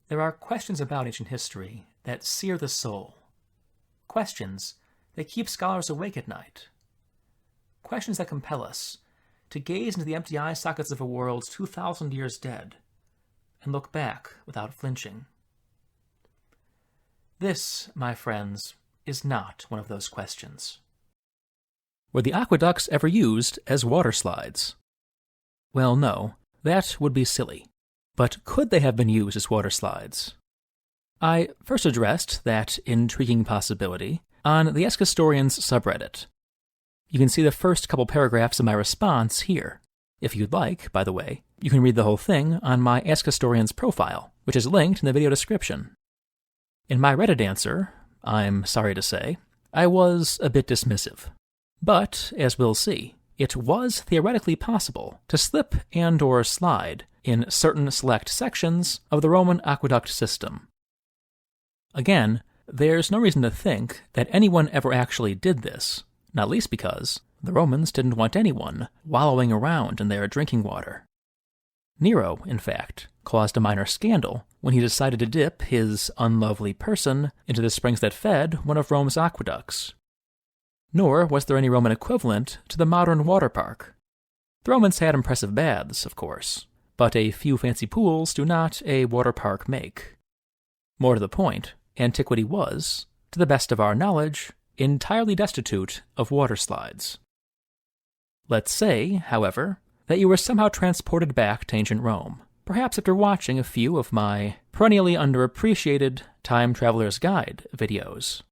There are questions about ancient history that sear the soul. Questions that keep scholars awake at night. Questions that compel us to gaze into the empty eye sockets of a world 2,000 years dead and look back without flinching. This, my friends, is not one of those questions. Were the aqueducts ever used as water slides? Well, no, that would be silly. But could they have been used as water slides? I first addressed that intriguing possibility on the AskHistorians subreddit. You can see the first couple paragraphs of my response here. If you'd like, by the way, you can read the whole thing on my AskHistorians profile, which is linked in the video description. In my Reddit answer, I'm sorry to say, I was a bit dismissive. But, as we'll see, it was theoretically possible to slip and/or slide in certain select sections of the Roman aqueduct system. Again, there's no reason to think that anyone ever actually did this, not least because the Romans didn't want anyone wallowing around in their drinking water. Nero, in fact, caused a minor scandal when he decided to dip his unlovely person into the springs that fed one of Rome's aqueducts. Nor was there any Roman equivalent to the modern water park. The Romans had impressive baths, of course, but a few fancy pools do not a water park make. More to the point, antiquity was, to the best of our knowledge, entirely destitute of water slides. Let's say, however, that you were somehow transported back to ancient Rome, perhaps after watching a few of my perennially underappreciated Time Traveler's Guide videos.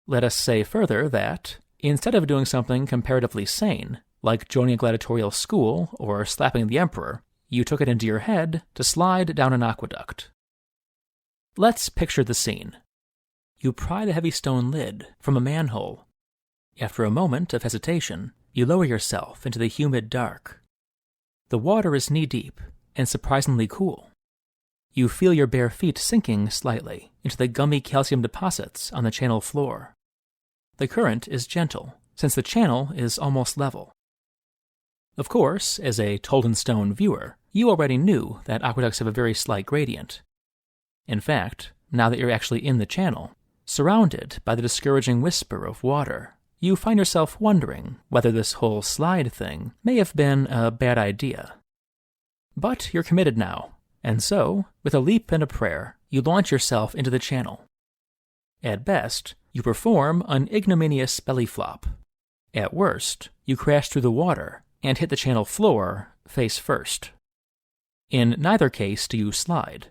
Let us say further that, instead of doing something comparatively sane, like joining a gladiatorial school or slapping the emperor, you took it into your head to slide down an aqueduct. Let's picture the scene. You pry the heavy stone lid from a manhole. After a moment of hesitation, you lower yourself into the humid dark. The water is knee-deep and surprisingly cool. You feel your bare feet sinking slightly into the gummy calcium deposits on the channel floor. The current is gentle, since the channel is almost level. Of course, as a told-in-stone viewer, you already knew that aqueducts have a very slight gradient. In fact, now that you're actually in the channel, surrounded by the discouraging whisper of water, you find yourself wondering whether this whole slide thing may have been a bad idea. But you're committed now, and so, with a leap and a prayer, you launch yourself into the channel. At best, you perform an ignominious belly flop. At worst, you crash through the water and hit the channel floor face first. In neither case do you slide.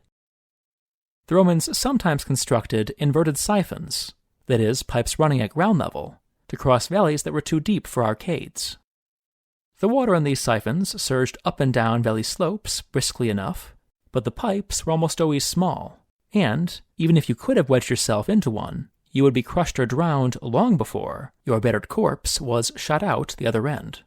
The Romans sometimes constructed inverted siphons, that is, pipes running at ground level, to cross valleys that were too deep for arcades. The water in these siphons surged up and down valley slopes briskly enough, but the pipes were almost always small, and, even if you could have wedged yourself into one, you would be crushed or drowned long before your battered corpse was shot out the other end.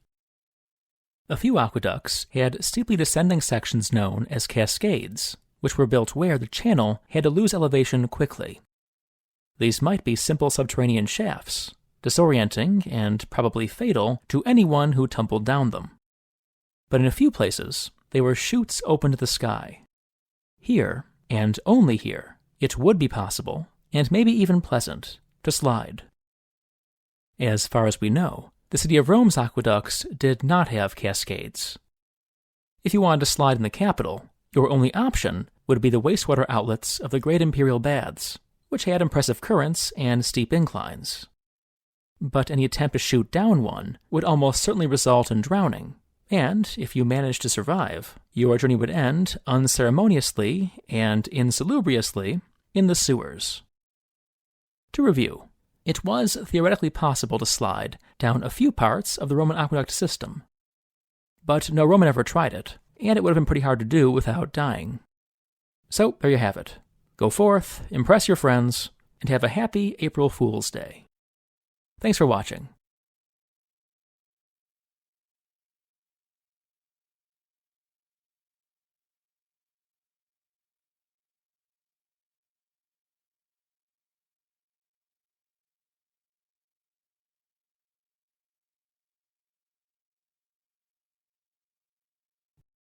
A few aqueducts had steeply descending sections known as cascades, which were built where the channel had to lose elevation quickly. These might be simple subterranean shafts, disorienting and probably fatal to anyone who tumbled down them. But in a few places, they were chutes open to the sky. Here, and only here, it would be possible, and maybe even pleasant, to slide. As far as we know, the city of Rome's aqueducts did not have cascades. If you wanted to slide in the capital, your only option would be the wastewater outlets of the great imperial baths, which had impressive currents and steep inclines. But any attempt to shoot down one would almost certainly result in drowning, and if you managed to survive, your journey would end unceremoniously and insalubriously in the sewers. To review, it was theoretically possible to slide down a few parts of the Roman aqueduct system. But no Roman ever tried it, and it would have been pretty hard to do without dying. So, there you have it. Go forth, impress your friends, and have a happy April Fool's Day. Thanks for watching.